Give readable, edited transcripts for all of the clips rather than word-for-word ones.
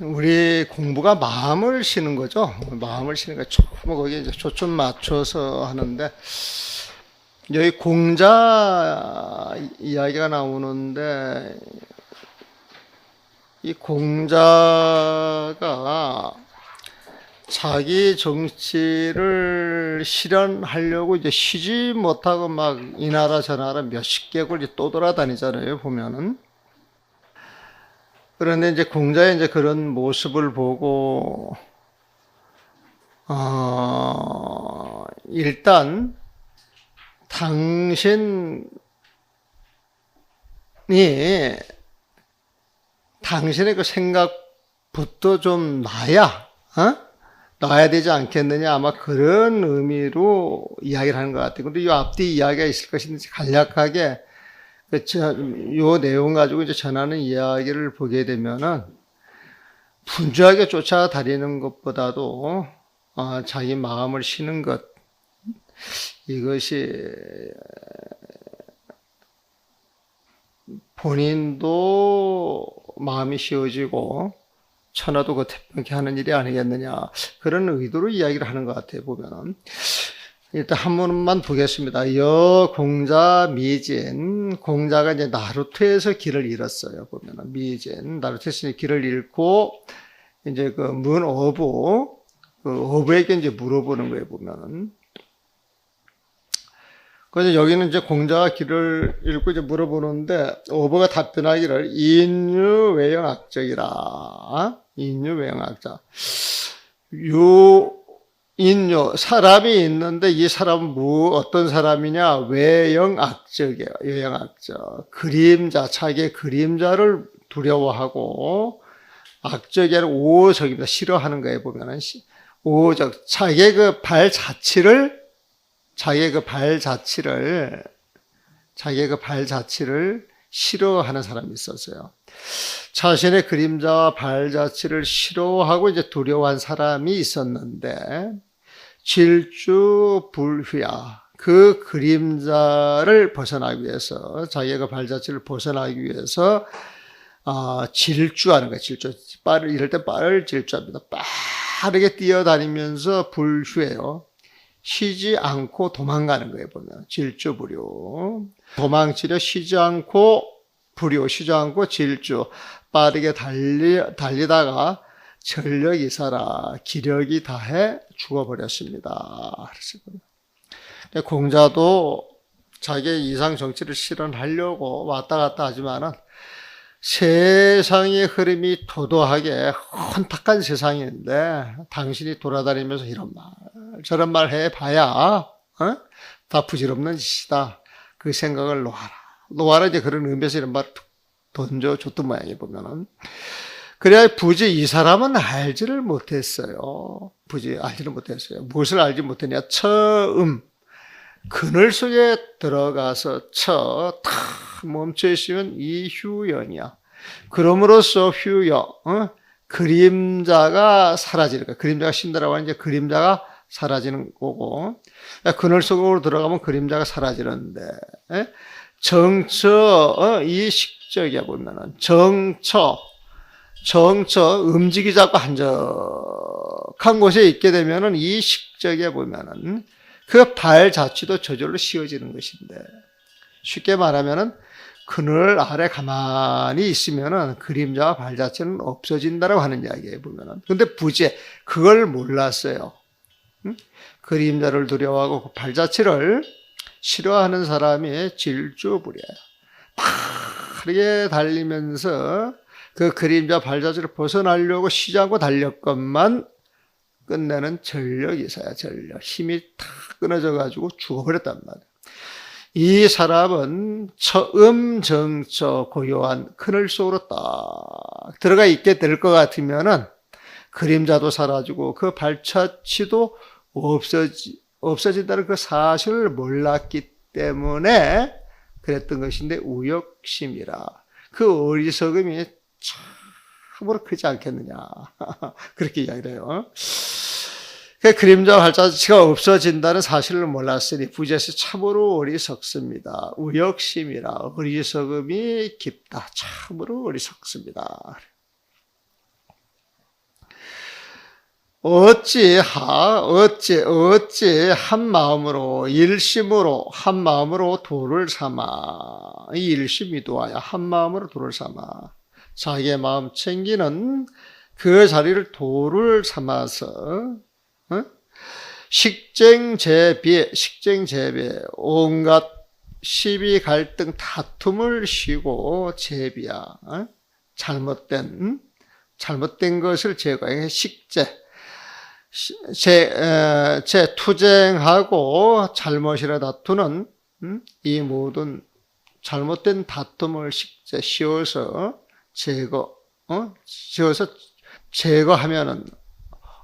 우리 공부가 마음을 쉬는 거죠. 마음을 쉬는 거. 거기에 이제 초점 맞춰서 하는데, 여기 공자 이야기가 나오는데, 이 공자가 자기 정치를 실현하려고 이제 쉬지 못하고 막 이 나라 저 나라 몇십 개국을 이제 또 돌아다니잖아요, 보면은. 그런데 이제 공자의 이제 그런 모습을 보고, 일단, 당신이, 당신의 그 생각부터 좀 놔야 되지 않겠느냐. 아마 그런 의미로 이야기를 하는 것 같아요. 근데 이 앞뒤 이야기가 있을 것인지 간략하게 요 내용 가지고 이제 전하는 이야기를 보게 되면은 분주하게 쫓아다니는 것보다도 자기 마음을 쉬는 것, 이것이 본인도 마음이 쉬어지고 천하도 그 태평케 하는 일이 아니겠느냐, 그런 의도로 이야기를 하는 것 같아요. 보면은 일단 한 문만 보겠습니다. 여공자 미진. 공자가 이제 나루토에서 길을 잃었어요. 보면은 미진. 나루토에서 길을 잃고 이제 그 문어부, 그 어부에게 이제 물어보는 거예요. 보면은. 그래서 여기는 이제 공자가 길을 잃고 이제 물어보는데, 어부가 답변하기를 인유외영학적이라. 인유외영학적. 인요, 사람이 있는데 이 사람은 어떤 사람이냐? 외영악적이에요. 외영악적. 그림자, 자기의 그림자를 두려워하고, 악적이 아니라 오적입니다. 싫어하는 거에 보면은, 오적. 자기의 그 발 자취를 싫어하는 사람이 있었어요. 자신의 그림자와 발 자취를 싫어하고 이제 두려워한 사람이 있었는데, 질주불휘야. 그 그림자를 벗어나기 위해서, 자기가 발 자취를 벗어나기 위해서, 질주하는 거예요. 질주. 이럴 때 빠를 질주합니다. 빠르게 뛰어다니면서 불휘해요. 쉬지 않고 도망가는 거예요, 보면. 질주불효. 도망치려 쉬지 않고 불효, 쉬지 않고 질주. 빠르게 달리다가 전력이 살아 기력이 다해 죽어버렸습니다. 공자도 자기의 이상 정치를 실현하려고 왔다 갔다 하지만은 세상의 흐름이 도도하게 혼탁한 세상인데, 당신이 돌아다니면서 이런 말 저런 말 해봐야 다 부질없는 짓이다. 그 생각을 놓아라 이제 그런 의미에서 이런 말을 던져줬던 모양이에요. 보면은. 그래야 부지 이 사람은 알지를 못했어요. 알지를 못했어요. 무엇을 알지 못했냐? 처음 그늘 속에 들어가서 탁 멈춰 있으면 이휴연이야. 그럼으로써 그림자가 사라지는 거야. 그림자가 쉰다라고 하는 이제 그림자가 사라지는 거고, 그늘 속으로 들어가면 그림자가 사라지는데, 정처, 이 식적이야. 보면은 정처, 움직이지 않고 한적한 곳에 있게 되면은 이 식적에 보면은 그 발 자취도 저절로 쉬어지는 것인데, 쉽게 말하면은 그늘 아래 가만히 있으면은 그림자와 발 자체는 없어진다라고 하는 이야기예요, 보면은. 근데 부재, 그걸 몰랐어요. 그림자를 두려워하고 그 발 자체를 싫어하는 사람이 질주불이에요. 빠르게 달리면서 그 그림자 발 자체를 벗어나려고 쉬지 않고 달렸건만 끝내는 전력이 있어요. 전력. 힘이 탁 끊어져가지고 죽어버렸단 말이에요. 이 사람은 처음정처 고요한 그늘 속으로 딱 들어가 있게 될 것 같으면은 그림자도 사라지고 그 발자취도 없어진다는 그 사실을 몰랐기 때문에 그랬던 것인데, 우욕심이라. 그 어리석음이 참으로 크지 않겠느냐. 그렇게 이야기를 해요. 그 그림자와 발자취가 없어진다는 사실을 몰랐으니 부재에서 참으로 어리석습니다. 우욕심이라. 어리석음이 깊다. 참으로 어리석습니다. 어찌 한 마음으로 일심으로 한 마음으로 도를 삼아 이 일심이도하여 한 마음으로 도를 삼아 자기의 마음 챙기는 그 자리를 도를 삼아서 식쟁재비에 온갖 시비 갈등 다툼을 쉬고 재비야 잘못된 것을 제거해 투쟁하고 잘못이라 다투는 이 모든 잘못된 다툼을 씌워서 제거하면은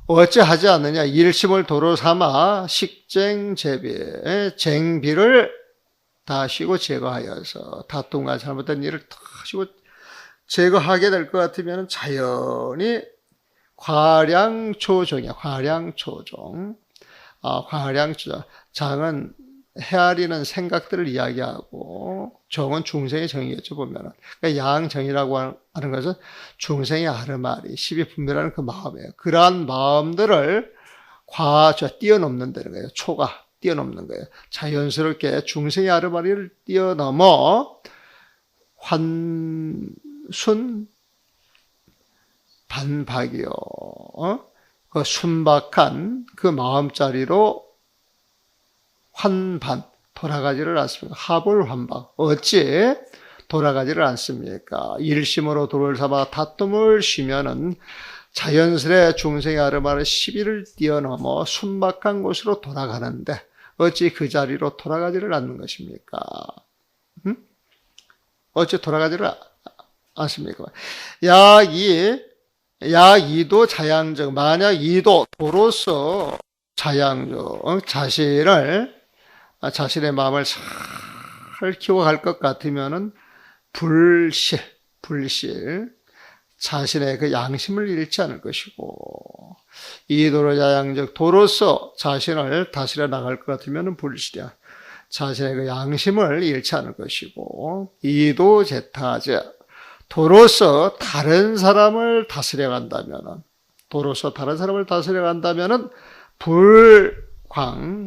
어찌하지 않느냐 일심을 도로 삼아 식쟁재비에 쟁비를 다 쉬고 제거하여서 다툼과 잘못된 일을 다 쉬고 제거하게 될 것 같으면 자연히 과량초종이야. 과량초종. 과량초종. 장은 헤아리는 생각들을 이야기하고 정은 중생의 정이겠죠 보면은. 그러니까 양정이라고 하는 것은 중생의 아르마리, 시비분별하는 그 마음이에요. 그러한 마음들을 뛰어넘는다는 거예요. 초가 뛰어넘는 거예요. 자연스럽게 중생의 아르마리를 뛰어넘어 순 반박이요. 그 순박한 그 마음자리로 돌아가지를 않습니까? 하불환박. 어찌 돌아가지를 않습니까? 일심으로 도를 삼아 다툼을 쉬면은 자연스레 중생의 아르마르 시비를 뛰어넘어 순박한 곳으로 돌아가는데 어찌 그 자리로 돌아가지를 않는 것입니까? 어찌 돌아가지를 않습니까? 야이도 자양적, 만약 이도 도로서 자양적, 자신의 마음을 잘 키워갈 것 같으면은 불실, 자신의 그 양심을 잃지 않을 것이고, 이도로 자양적, 도로서 자신을 다스려 나갈 것 같으면은 불실이야. 자신의 그 양심을 잃지 않을 것이고, 이도 제타제, 도로서 다른 사람을 다스려 간다면은,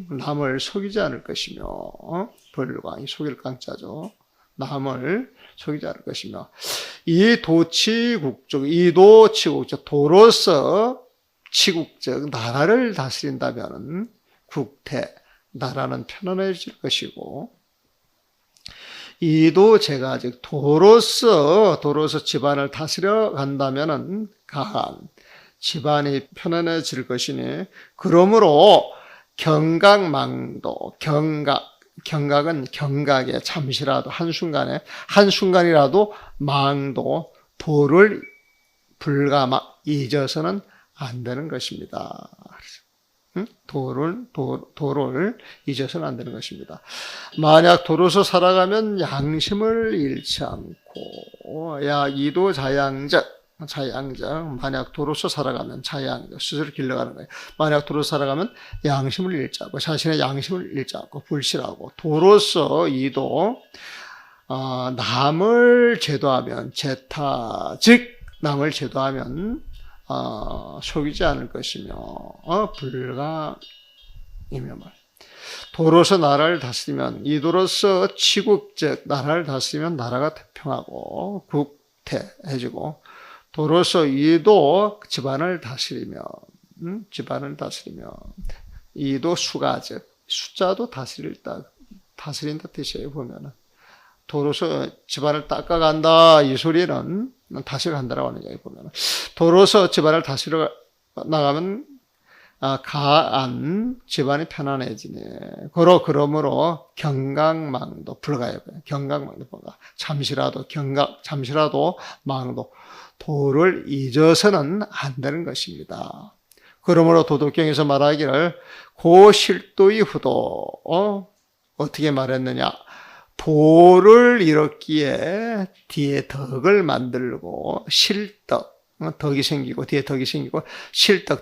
남을 속이지 않을 것이며, 불광이 속일 강자죠. 남을 속이지 않을 것이며, 이도치국적, 도로서 치국적, 나라를 다스린다면은, 나라는 편안해질 것이고, 이도 제가 즉 도로서 집안을 다스려 간다면은 집안이 편안해질 것이니 그러므로 경각망도 경각은 경각에 잠시라도 한순간이라도 망도 도를 잊어서는 안 되는 것입니다. 도를 잊어서는 안 되는 것입니다. 만약 도로서 살아가면 양심을 잃지 않고, 이도 자양적, 만약 도로서 살아가면 자양적, 스스로 길러가는 거예요. 만약 도로서 살아가면 양심을 잃지 않고, 자신의 양심을 잃지 않고, 불실하고, 도로서 이도, 남을 제도하면, 남을 제도하면, 속이지 않을 것이며, 불가이며 말. 도로서 나라를 다스리면, 이도로서 치국적 나라를 다스리면 나라가 태평하고, 국태해지고, 도로서 이도 집안을 다스리면, 이도 수가적, 숫자도 다스린다 뜻이에요, 보면은. 도로서 집안을 닦아간다, 이 소리는 다스려 간다라고 하는 얘기 보면 도로서 집안을 다스려 나가면 집안이 편안해지네. 그러므로 경각망도 불가요. 경각망도 불가. 잠시라도 망도 도를 잊어서는 안 되는 것입니다. 그러므로 도덕경에서 말하기를 고실도의 후도 어떻게 말했느냐? 도를 잃었기에 뒤에 덕을 만들고 덕이 생기고 뒤에 덕이 생기고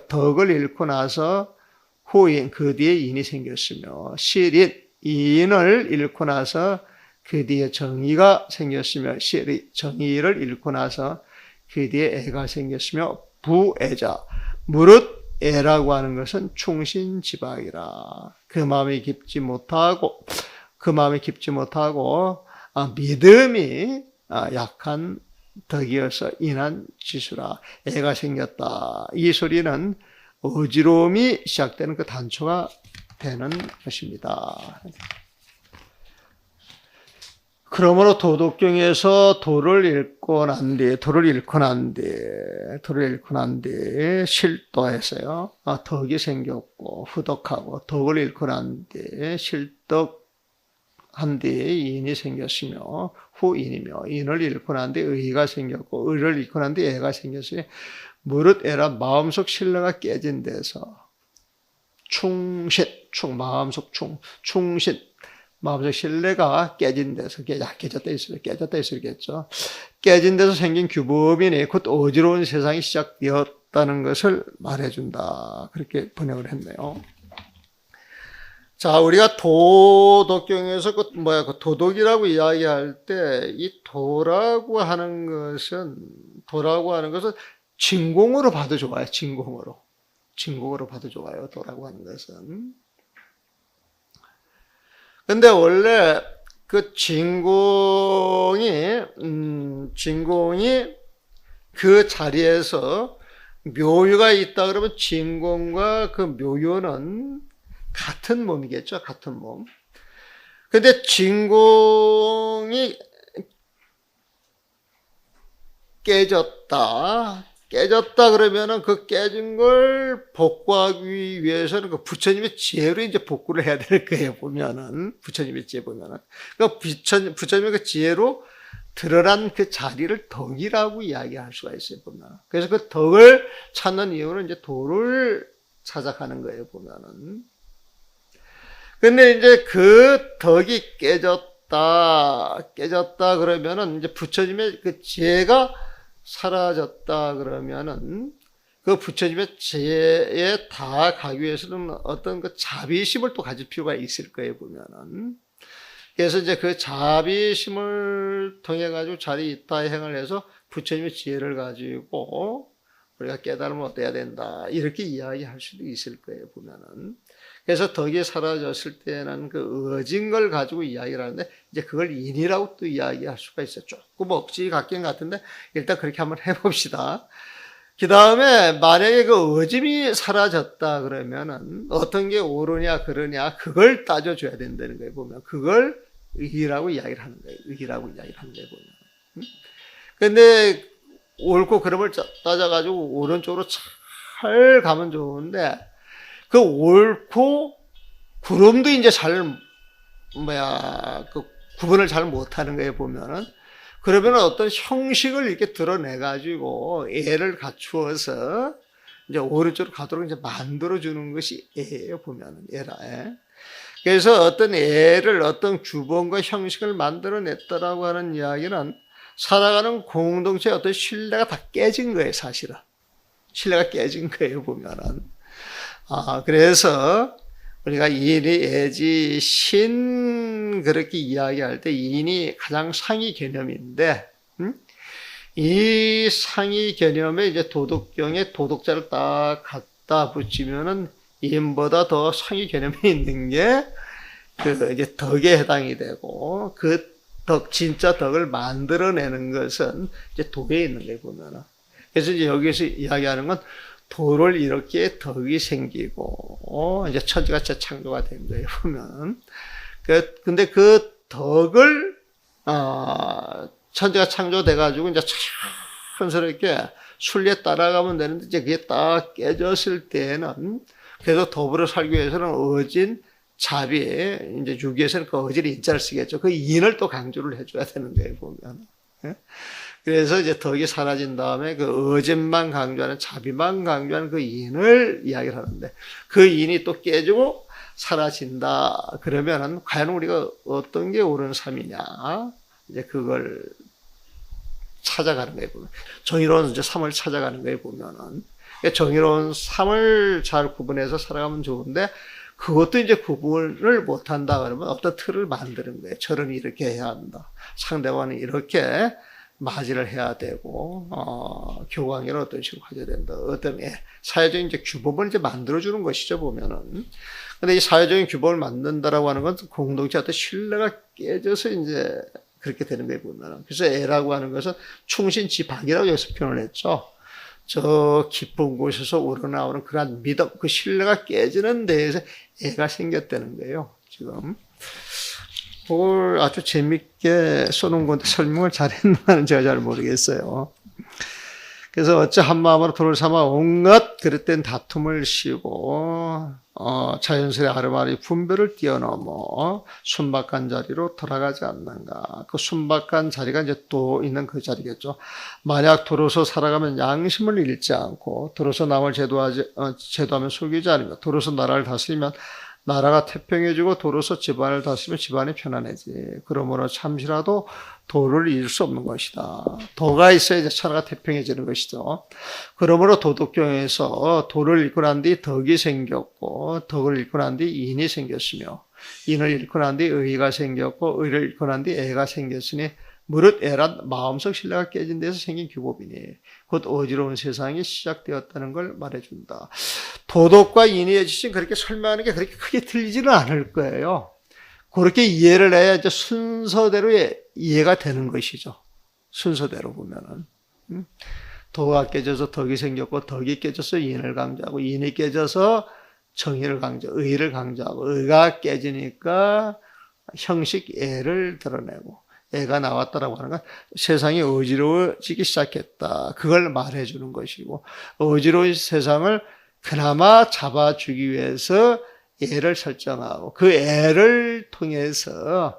덕을 잃고 나서 후인 그 뒤에 인이 생겼으며 인을 잃고 나서 그 뒤에 정의가 생겼으며 정의를 잃고 나서 그 뒤에 애가 생겼으며 부애자 무릇 애라고 하는 것은 충신지박이라. 그 마음이 깊지 못하고 믿음이 약한 덕이어서 인한 지수라. 애가 생겼다. 이 소리는 어지러움이 시작되는 그 단초가 되는 것입니다. 그러므로 도덕경에서 도를 잃고 난 뒤에 실도했어요. 덕이 생겼고 후덕하고 덕을 잃고 난 뒤에 실덕한 뒤에 인이 생겼으며 후인이며 인을 잃고 난 뒤에 의가 생겼고 의를 잃고 난 뒤에 애가 생겼으니 무릇 애라 마음속 신뢰가 깨진 데서 마음속 신뢰가 깨진 데서 깨졌다 있으겠죠. 깨진 데서 생긴 규범이니 곧 어지러운 세상이 시작되었다는 것을 말해준다. 그렇게 번역을 했네요. 자, 우리가 도덕경에서 그 도덕이라고 이야기할 때 이 도라고 하는 것은 진공으로 봐도 좋아요. 진공으로 봐도 좋아요. 도라고 하는 것은. 근데 원래 그 진공이 그 자리에서 묘유가 있다 그러면 진공과 그 묘유는 같은 몸이겠죠. 같은 몸. 근데 진공이 깨졌다 그러면은 그 깨진 걸 복구하기 위해서는 그 부처님의 지혜로 이제 복구를 해야 될 거예요, 보면은. 부처님의 지혜 보면은. 그 부처님의 그 지혜로 드러난 그 자리를 덕이라고 이야기할 수가 있어요, 보면. 그래서 그 덕을 찾는 이유는 이제 도를 찾아가는 거예요, 보면은. 근데 이제 그 덕이 깨졌다 그러면은 이제 부처님의 그 지혜가 사라졌다 그러면은 그 부처님의 지혜에 다 가기 위해서는 어떤 그 자비심을 또 가질 필요가 있을 거예요, 보면은. 그래서 이제 그 자비심을 통해 가지고 자리 있다 행을 해서 부처님의 지혜를 가지고 우리가 깨달으면 어때야 된다. 이렇게 이야기할 수도 있을 거예요, 보면은. 그래서 덕이 사라졌을 때는 그 어진 걸 가지고 이야기를 하는데, 이제 그걸 인이라고 또 이야기할 수가 있어요. 조금 억지 같긴 같은데, 일단 그렇게 한번 해봅시다. 그 다음에 만약에 그 어짐이 사라졌다 그러면은 어떤 게 옳으냐, 그러냐, 그걸 따져줘야 된다는 거예요, 보면. 그걸 의라고 이야기를 하는 거예요. 의라고 이야기를 하는 거예요, 보면. 근데 옳고 그름을 따져가지고 오른쪽으로 잘 가면 좋은데, 그 옳고 구름도 이제 그 구분을 잘 못하는 거예요, 보면은. 그러면 어떤 형식을 이렇게 드러내가지고 애를 갖추어서 이제 오른쪽으로 가도록 이제 만들어주는 것이 애예요, 보면은. 애라, 애. 그래서 어떤 애를, 어떤 규범과 형식을 만들어냈다라고 하는 이야기는 살아가는 공동체의 어떤 신뢰가 다 깨진 거예요, 사실은. 신뢰가 깨진 거예요, 보면은. 그래서 우리가 인이 애지 신 그렇게 이야기할 때 인이 가장 상위 개념인데, 이 상위 개념에 이제 도덕경에 도덕자를 딱 갖다 붙이면은 인보다 더 상위 개념이 있는 게 그 이제 덕에 해당이 되고, 그 덕, 진짜 덕을 만들어내는 것은 이제 도에 있는 거예요, 보면은. 그래서 이제 여기서 이야기하는 건 도를 이렇게 덕이 생기고, 이제 천지가 재창조가 된 거예요, 보면. 근데 그 덕을, 천지가 창조돼가지고 이제 자연스럽게 순리에 따라가면 되는데, 이제 그게 딱 깨졌을 때는, 그래서 더불어 살기 위해서는 어진, 자비, 이제 유기에서는 그 어진이 인자를 쓰겠죠. 그 인을 또 강조를 해줘야 되는 거예요, 보면. 그래서 이제 덕이 사라진 다음에 그 어진만 강조하는, 자비만 강조하는 그 인을 이야기를 하는데, 그 인이 또 깨지고 사라진다. 그러면은 과연 우리가 어떤 게 옳은 삶이냐. 이제 그걸 찾아가는 거예요, 보면. 정의로운 이제 삶을 찾아가는 거예요, 보면은. 정의로운 삶을 잘 구분해서 살아가면 좋은데, 그것도 이제 구분을 못한다 그러면 어떤 틀을 만드는 거예요. 저런 이렇게 해야 한다. 상대방은 이렇게 맞이를 해야 되고, 교관계는 어떤 식으로 가져야 된다. 어떤 사회적인 이제 규범을 이제 만들어주는 것이죠, 보면은. 근데 이 사회적인 규범을 만든다라고 하는 건 공동체 어떤 신뢰가 깨져서 이제 그렇게 되는 거예요, 보면은. 그래서 애라고 하는 것은 충신지박이라고 여기서 표현을 했죠. 저 깊은 곳에서 우러나오는 그러한 믿음, 그 신뢰가 깨지는 데에서 애가 생겼다는 거예요, 지금. 그걸 아주 재밌게 써놓은 건데 설명을 잘했나는 제가 잘 모르겠어요. 그래서 어찌 한 마음으로 도를 삼아 온갖 그릇된 다툼을 씌우고 자연스레 아르마리 분별을 뛰어넘어 순박한 자리로 돌아가지 않는가. 그 순박한 자리가 이제 또 있는 그 자리겠죠. 만약 도로서 살아가면 양심을 잃지 않고 도로서 남을 제도하면 속이지 않으며 도로서 나라를 다스리면 나라가 태평해지고 도로서 집안을 다스리면 집안이 편안해지. 그러므로 잠시라도 도를 잃을 수 없는 것이다. 도가 있어야 이제 천하가 태평해지는 것이죠. 그러므로 도덕경에서 도를 잃고 난 뒤 덕이 생겼고 덕을 잃고 난 뒤 인이 생겼으며 인을 잃고 난 뒤 의가 생겼고 의를 잃고 난 뒤 애가 생겼으니 무릇 애란 마음속 신뢰가 깨진 데서 생긴 규범이니 곧 어지러운 세상이 시작되었다는 걸 말해준다. 도덕과 인의의 지식 그렇게 설명하는 게 그렇게 크게 틀리지는 않을 거예요. 그렇게 이해를 해야 이제 순서대로 이해가 되는 것이죠. 순서대로 보면은. 도가 깨져서 덕이 생겼고 덕이 깨져서 인을 강조하고 인이 깨져서 정의를 강조하고 의를 강조하고 의가 깨지니까 형식 애를 드러내고 애가 나왔다라고 하는 건 세상이 어지러워지기 시작했다. 그걸 말해주는 것이고 어지러운 세상을 그나마 잡아주기 위해서 애를 설정하고 그 애를 통해서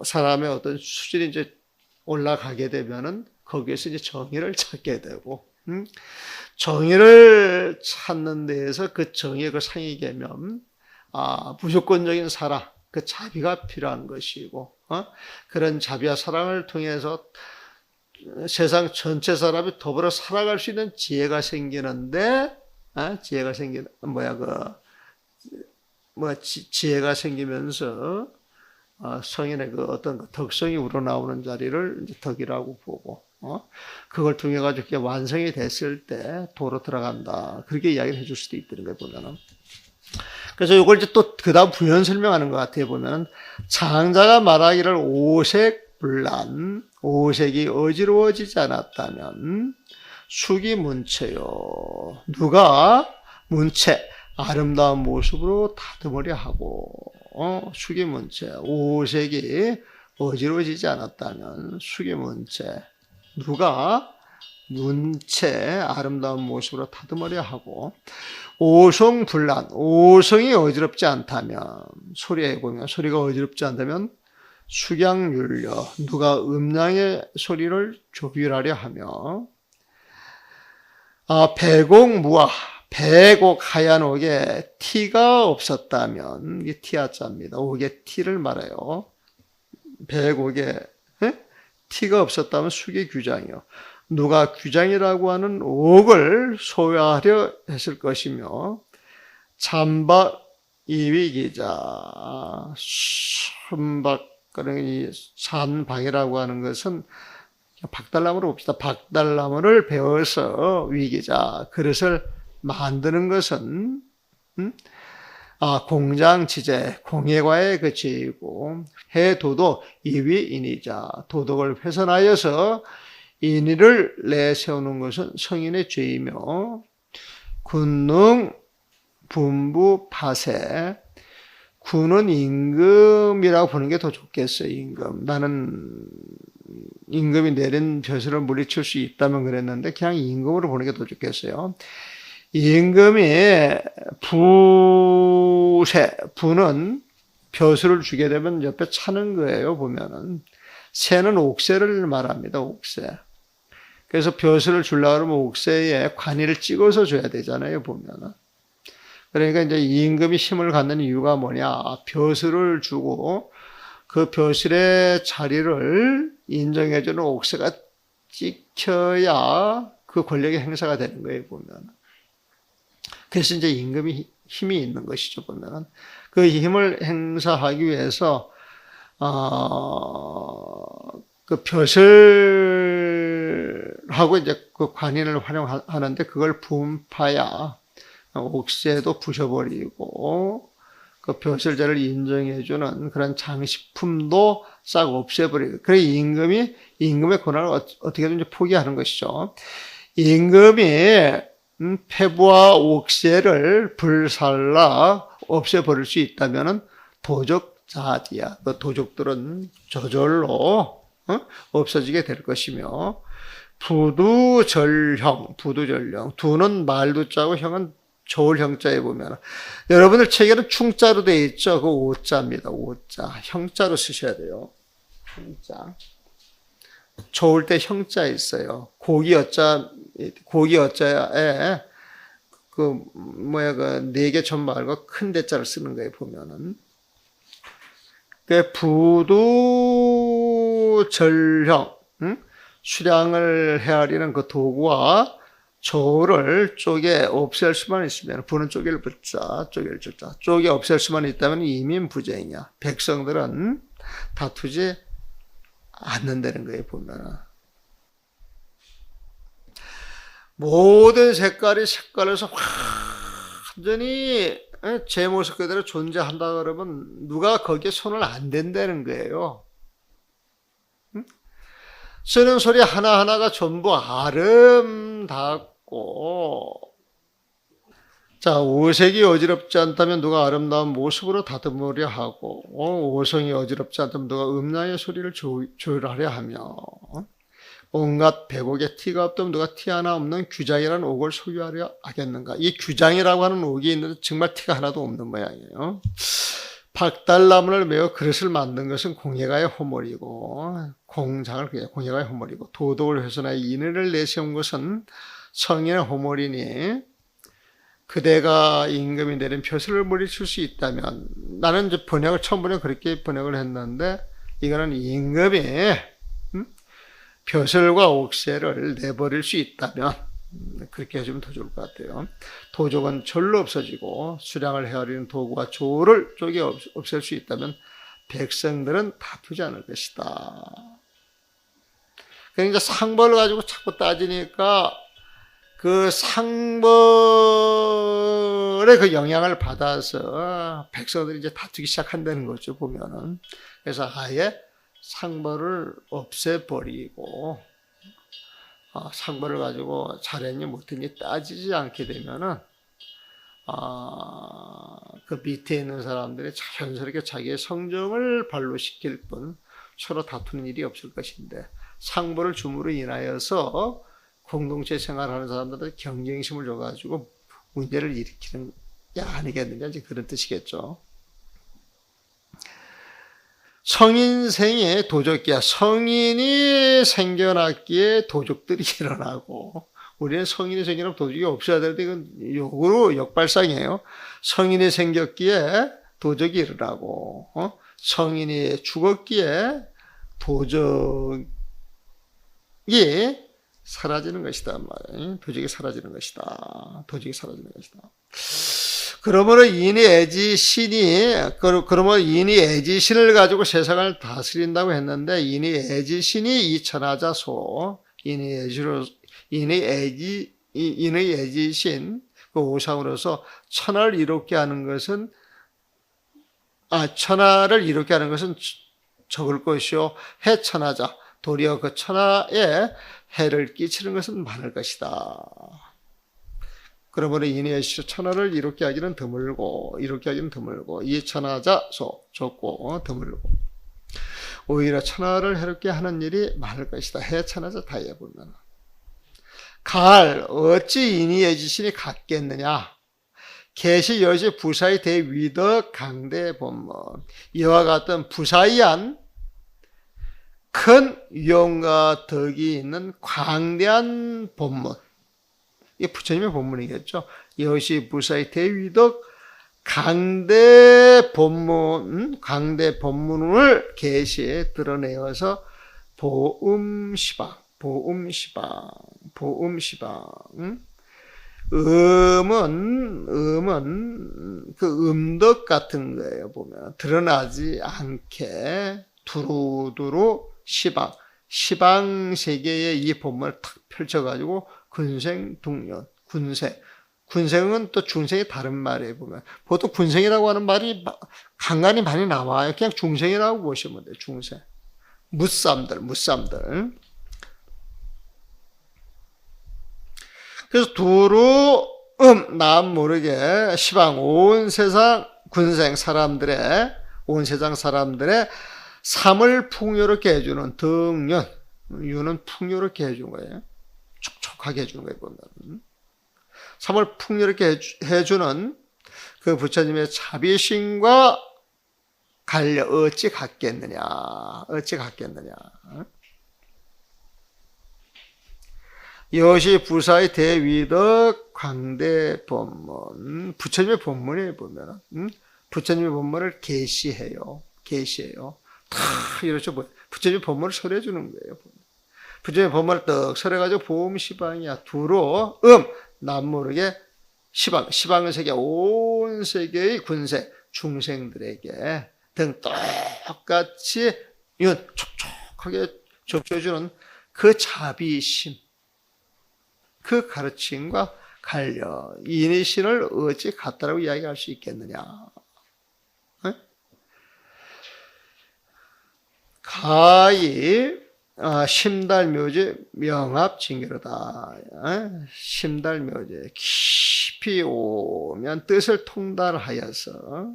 사람의 어떤 수준이 이제 올라가게 되면은 거기에서 이제 정의를 찾게 되고 정의를 찾는 데에서 그 정의의 그 상위계면 무조건적인 사랑 그 자비가 필요한 것이고 그런 자비와 사랑을 통해서 세상 전체 사람이 더불어 살아갈 수 있는 지혜가 생기는데 지혜가 생기면서 성인의 그 어떤 그 덕성이 우러나오는 자리를 이제 덕이라고 보고 그걸 통해 가지고 완성이 됐을 때 도로 들어간다. 그렇게 이야기를 해줄 수도 있다는 거예요, 보면은. 그래서 이걸 이제 또 그다음 부연 설명하는 것 같아요, 보면은. 장자가 말하기를 오색불란, 오색이 어지러워지지 않았다면 숙이 문체요. 누가 문체, 아름다운 모습으로 다듬으려 하고, 숙이 문체, 오색이 어지러워지지 않았다면 숙이 문체, 누가 문체, 아름다운 모습으로 다듬으려 하고, 오성불란, 오성이 어지럽지 않다면, 소리에 보면 소리가 어지럽지 않다면 숙양율려, 누가 음량의 소리를 조율하려 하며, 배곡무아, 배곡 하얀 옥에 티가 없었다면, 이게 티하자입니다. 옥에 티를 말해요. 배곡에 티가 없었다면 숙의 규장이요. 누가 규장이라고 하는 옥을 소유하려 했을 것이며, 참박 이위기자, 순박, 이 산방이라고 하는 것은 박달나무로 봅시다. 박달나무를 베어서 위기자, 그릇을 만드는 것은 공장지제, 공예과의 그 지이고 해도도 이위인이자, 도덕을 훼손하여서 인의를 내세우는 것은 성인의 죄이며 군능 분부 파세, 군은 임금이라고 보는 게 더 좋겠어요. 임금. 나는 임금이 내린 벼슬을 물리칠 수 있다면 그랬는데 그냥 임금으로 보는 게 더 좋겠어요. 임금이 부세, 부는 벼슬을 주게 되면 옆에 차는 거예요. 보면은 세는 옥새를 말합니다. 옥새. 그래서 벼슬을 주려고 하면 옥새에 관이를 찍어서 줘야 되잖아요. 보면은. 그러니까 이제 임금이 힘을 갖는 이유가 뭐냐? 벼슬을 주고 그 벼슬의 자리를 인정해주는 옥새가 찍혀야 그 권력의 행사가 되는 거예요. 보면. 그래서 이제 임금이 힘이 있는 것이죠. 보면 그 힘을 행사하기 위해서 그 벼슬하고 이제 그 관인을 활용하는데 그걸 분파야 옥새도 부셔버리고 그 벼슬제를 인정해주는 그런 장식품도 싹 없애버리고 그래 임금의 권한을 어떻게든지 포기하는 것이죠. 임금이 폐부와 옥새를 불살라 없애버릴 수 있다면은 도적자지야. 그 도적들은 저절로 없어지게 될 것이며 부두절형, 두는 말두자고 형은 좋을 형자에 보면 여러분들 책에는 충자로 되어 있죠. 그 오자입니다. 오자. 형자로 쓰셔야 돼요. 형자. 좋을 때 형자 있어요. 고기 어자에 그 네 개 점 말고 큰 대자를 쓰는 거예요. 보면은 그 부두절형, 수량을 헤아리는 그 도구와 조를 쪼개 없앨 수만 있으면 부는 쪼개를 붙자, 쪼개를 줄자. 쪼개 없앨 수만 있다면 이민부쟁이야. 백성들은 다투지 않는다는 거예요. 보면은 모든 색깔에서 완전히 제 모습 그대로 존재한다 그러면 누가 거기에 손을 안 댄다는 거예요. 쓰는 소리 하나하나가 전부 아름답고, 자, 오색이 어지럽지 않다면 누가 아름다운 모습으로 다듬으려 하고, 오성이 어지럽지 않다면 누가 음량의 소리를 조율하려 하며, 온갖 백옥에 티가 없다면 누가 티 하나 없는 규장이라는 옥을 소유하려 하겠는가. 이 규장이라고 하는 옥이 있는데 정말 티가 하나도 없는 모양이에요. 박달나무를 메어 그릇을 만든 것은 공예가의 호물이고, 공예가의 호물이고, 도덕을 훼손하여 인의를 내세운 것은 성인의 호물이니, 그대가 임금이 내린 벼슬을 물리칠 수 있다면, 나는 이제 처음 번역을 그렇게 번역을 했는데, 이거는 임금이 벼슬과 옥새를 내버릴 수 있다면, 그렇게 해주면 더 좋을 것 같아요. 도적은 절로 없어지고 수량을 헤아리는 도구와 조를 쪼개 없앨 수 있다면 백성들은 다투지 않을 것이다. 그러니까 상벌을 가지고 자꾸 따지니까 그 상벌의 그 영향을 받아서 백성들이 이제 다투기 시작한다는 거죠. 보면은. 그래서 아예 상벌을 없애버리고 상벌을 가지고 잘했니 못했니 따지지 않게 되면은 그 밑에 있는 사람들이 자연스럽게 자기의 성정을 발로시킬 뿐 서로 다투는 일이 없을 것인데, 상벌을 줌으로 인하여서 공동체 생활하는 사람들한테 경쟁심을 줘가지고 문제를 일으키는 게 아니겠느냐, 이제 그런 뜻이겠죠. 성인생에 도적기야. 성인이 생겨났기에 도적들이 일어나고, 우리는 성인이 생기면 도적이 없어야 되는데 이건 역으로 역발상이에요. 성인이 생겼기에 도적이 일어나고, 성인이 죽었기에 도적이 사라지는 것이다. 도적이 사라지는 것이다. 도적이 사라지는 것이다. 그러므로 인이 애지신을 가지고 세상을 다스린다고 했는데, 인이 애지신이 이 천하자소, 인의 애지신, 그 오상으로서 천하를 이롭게 하는 것은, 적을 것이요, 해천하자, 도리어 그 천하에 해를 끼치는 것은 많을 것이다. 그러므로 인의 천하를 이롭게 하기는 드물고, 이 천하자소, 좁고 드물고, 오히려 천하를 해롭게 하는 일이 많을 것이다. 해천하자 다해 보면. 어찌 인의 지신이 같겠느냐. 계시 여시 부사의 대위덕 강대 본문. 이와 같은 부사이한 큰 위엄과 덕이 있는 광대한 본문. 이게 부처님의 본문이겠죠. 여시 부사의 대위덕 강대 본문을 계시에 드러내어서 보음시방. 음은 그 음덕 같은 거예요. 보면 드러나지 않게 두루두루 시방, 시방세계의 이 본문을 탁 펼쳐가지고 군생둥련, 군생은 또 중생이 다른 말이에요. 보면 보통 군생이라고 하는 말이 간간히 많이 나와요. 그냥 중생이라고 보시면 돼요. 중생, 무쌈들. 그래서 두루 남 모르게 시방 온 세상 군생 사람들의 온 세상 사람들의 삶을 풍요롭게 해주는 등년, 유는 풍요롭게 해주는 거예요. 촉촉하게 해주는 거예요. 보면 삶을 풍요롭게 해주는 그 부처님의 자비심과 갈려 어찌 같겠느냐. 이것이 부사의 대위덕 광대 본문. 부처님의 본문에 보면 부처님의 본문을 계시해요. 다 이렇죠. 부처님의 본문을 설해 주는 거예요. 부처님의 본문을 떡 설해가지고 보험시방이야. 두로 남 모르게 시방은 세계 온 세계의 군생 중생들에게 등 똑같이 촉촉하게 적셔주는 그 자비심, 그 가르침과 갈려 이니신을 어찌 같다라고 이야기할 수 있겠느냐. 가히 심달묘지 명합징계로다. 심달묘지 깊이 오면 뜻을 통달하여서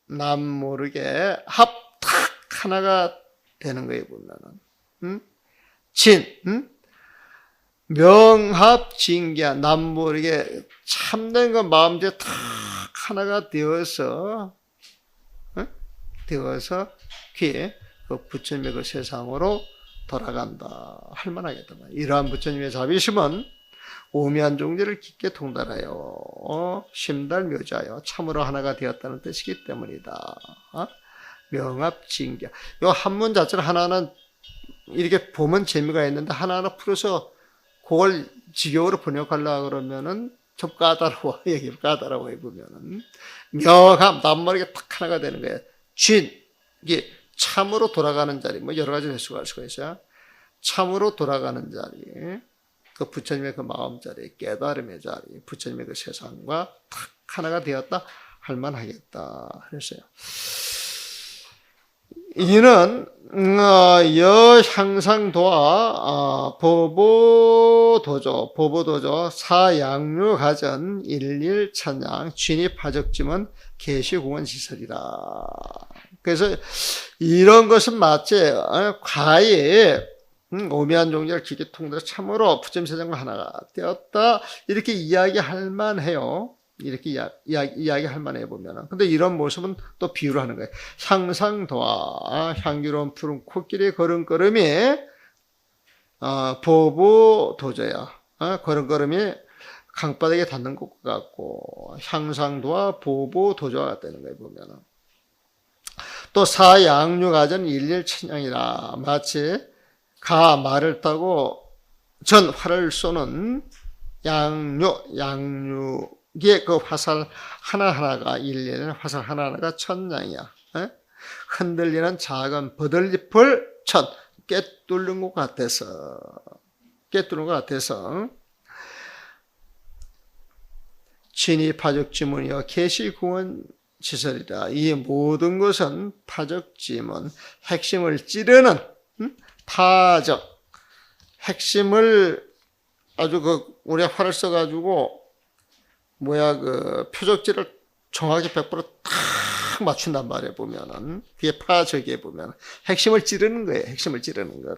남 모르게 합탁 하나가 되는 거예요. 보면은 명합징계 남 모르게 참된 그 마음제 탁 하나가 되어서 귀에 그 부처님의 그 세상으로 돌아간다 할 만하겠다. 이러한 부처님의 자비심은 오미한 종지를 깊게 통달하여 심달묘자여 참으로 하나가 되었다는 뜻이기 때문이다. 명합징계. 이 한문 자체를 하나하나 이렇게 보면 재미가 있는데 하나하나 풀어서 그걸 직역으로 번역하려고 그러면은 좀 까다로워. 여기 까다로워 보면은 명함 남머리가 딱 하나가 되는 거예요. 이게 참으로 돌아가는 자리. 뭐 여러 가지 해석할 수가 있어요. 참으로 돌아가는 자리. 그 부처님의 그 마음 자리, 깨달음의 자리, 부처님의 그 세상과 딱 하나가 되었다 할 만하겠다 그랬어요. 이는 여향상도와 보보도조 사양류 가전 일일 찬양 진입하적짐은 계시공원시설이라. 그래서 이런 것은 마치 과히 오미한 종자를 깊게 통달해 참으로 부처님 세상과 하나가 되었다 이렇게 이야기할 만해요. 이렇게 이야기할 만해 보면은. 근데 이런 모습은 또 비유를 하는 거예요. 향상도와 향기로운 푸른 코끼리 걸음걸음이 보보도저야. 걸음걸음이 강바닥에 닿는 것 같고 향상도와 보보도저가 같다는 거예요. 보면은. 또 사양류가전 일일 천냥이라. 마치 말을 타고 전 활을 쏘는 양육의 그 화살 하나하나가 일일은 화살 하나하나가 천냥이야. 흔들리는 작은 버들잎을 꿰뚫는 것 같아서 진이 파적지문이여 계시구원 시설이다. 이 모든 것은 파적지문 핵심을 찌르는 파적 핵심을 아주 우리가 활을 써가지고 그 표적지를 정확히 100%딱 맞춘단 말이에요. 보면은 그게 파적에 보면 핵심을 찌르는 거예요. 핵심을 찌르는 것.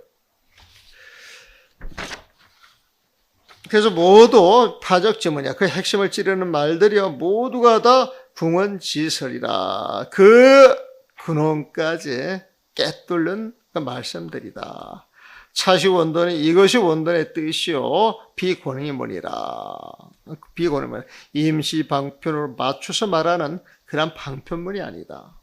그래서 모두 파적지문이야. 그 핵심을 찌르는 말들이요 모두가 다 궁원지설이라. 그 근원까지 꿰뚫는 그 말씀들이다. 차시원돈이 이것이 원돈의 뜻이요 비권행이 뭐니라. 비권행은 임시 방편으로 맞춰서 말하는 그런 방편문이 아니다.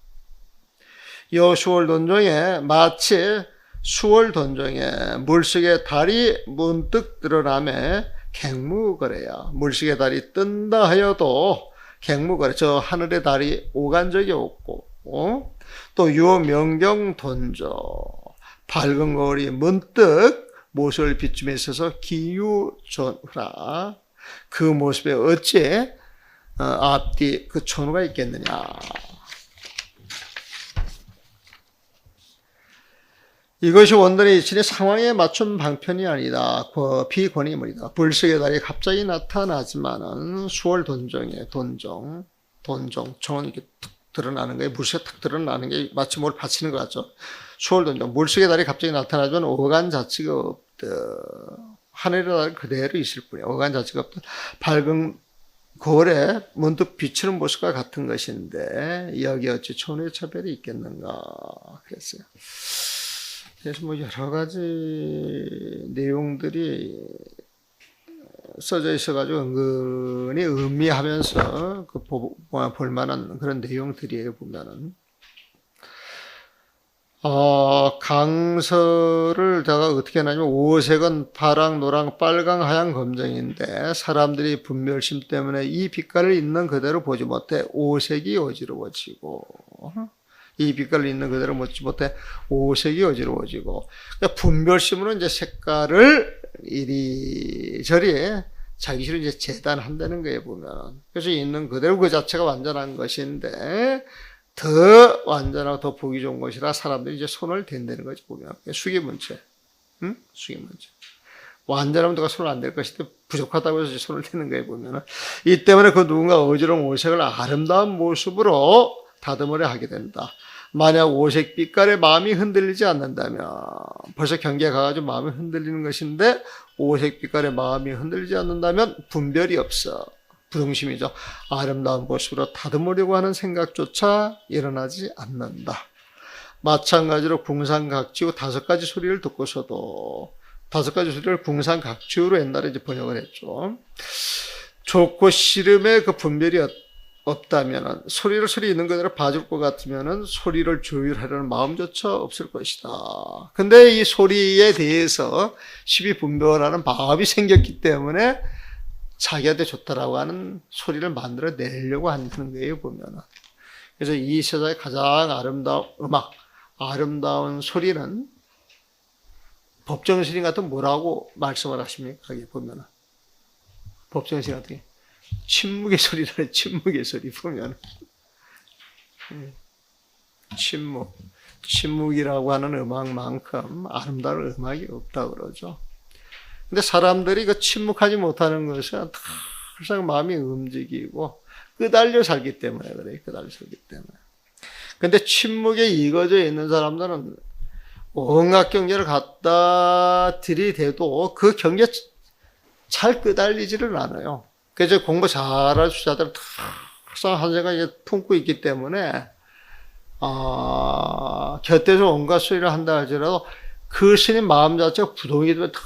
요 수월돈정에 마치 수월돈정에 물속에 달이 문득 드러나매 갱무거래야. 물속에 달이 뜬다 하여도 갱무거래. 저 하늘에 달이 오간 적이 없고 하고, 또 유명경 돈조, 밝은 거울이 문득 모습을 비춤에 있어서 기유전후라. 그 모습에 어찌 앞뒤 그 전후가 있겠느냐. 이것이 원단의 이치니 상황에 맞춘 방편이 아니다. 비권위물이다. 불석의 달이 갑자기 나타나지만은 수월 돈정에 돈정, 정은 이렇게 툭 드러나는 거예요. 물속에 탁 드러나는 게 마치 뭘 받치는 것 같죠. 수월 돈정. 물속의 달이 갑자기 나타나지만 어간 자체가 없다. 하늘의 달 그대로 있을 뿐이야. 어간 자체가 없다. 밝은 거울에 문득 비추는 모습과 같은 것인데 여기 어찌 천우의 차별이 있겠는가 그랬어요. 그래서 뭐 여러 가지 내용들이 써져 있어가지고 은근히 음미하면서 그 볼만한 그런 내용들이에요. 보면은 강서를 제가 어떻게 하냐면 오색은 파랑, 노랑, 빨강, 하양, 검정인데 사람들이 분별심 때문에 이 빛깔을 있는 그대로 보지 못해 오색이 어지러워지고 이 빛깔을 있는 그대로 보지 못해 오색이 어지러워지고 그러니까 분별심으로 이제 색깔을 이리저리 자기식으로 이제 재단한다는 거예요. 보면 그래서 있는 그대로 그 자체가 완전한 것인데 더 완전하고 더 보기 좋은 것이라 사람들이 이제 손을 댄다는 거지. 보면 수기문체, 수기문체. 완전하면 누가 손을 안 댈 것인데 부족하다고 해서 손을 대는 거예요. 보면은 이 때문에 그 누군가 어지러운 오색을 아름다운 모습으로 다듬으려 하게 된다. 만약 오색 빛깔에 마음이 흔들리지 않는다면 벌써 경계에 가가지고 마음이 흔들리는 것인데 오색 빛깔에 마음이 흔들리지 않는다면 분별이 없어. 부동심이죠. 아름다운 모습으로 다듬으려고 하는 생각조차 일어나지 않는다. 마찬가지로 궁상각지후 5가지 소리를 듣고서도 5가지 소리를 궁상각지후로 옛날에 이제 번역을 했죠. 좋고 싫음의 그 분별이 없다면은 소리를 소리 있는 그대로 봐줄 것 같으면은 소리를 조율하려는 마음조차 없을 것이다. 근데 이 소리에 대해서 시비 분별하는 마음이 생겼기 때문에 자기한테 좋다라고 하는 소리를 만들어 내려고 하는 거예요. 보면은. 그래서 이 세상의 가장 아름다운 음악, 아름다운 소리는 법정스님 같은 뭐라고 말씀을 하십니까? 여기 보면은. 법정스님 같은 게 침묵의 소리라는 침묵의 소리 보면 침묵이라고 하는 음악만큼 아름다운 음악이 없다고 그러죠. 근데 사람들이 그 침묵하지 못하는 것은 항상 마음이 움직이고 끄달려 살기 때문에 그래요. 끄달려 살기 때문에. 근데 침묵에 익어져 있는 사람들은 온갖 경계를 갖다 들이대도 그 경계 잘 끄달리지를 않아요. 그래서 공부 잘할 수자들은 항상 한 생각에 품고 있기 때문에 곁에서 온갖 소리를 한다 할지라도 그 스님 마음 자체가 부동이 되면 다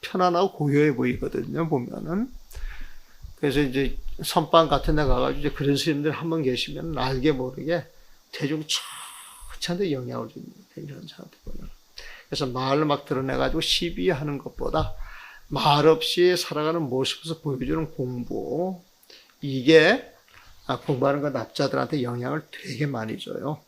편안하고 고요해 보이거든요. 보면은. 그래서 이제 선방 같은 데 가가지고 이제 그런 스님들 한 번 계시면 알게 모르게 대중 천천히 영향을 줍니다. 이런 사람들 보면. 그래서 말을 막 드러내가지고 시비하는 것보다 말 없이 살아가는 모습에서 보여주는 공부, 이게 공부하는 건 납자들한테 영향을 되게 많이 줘요.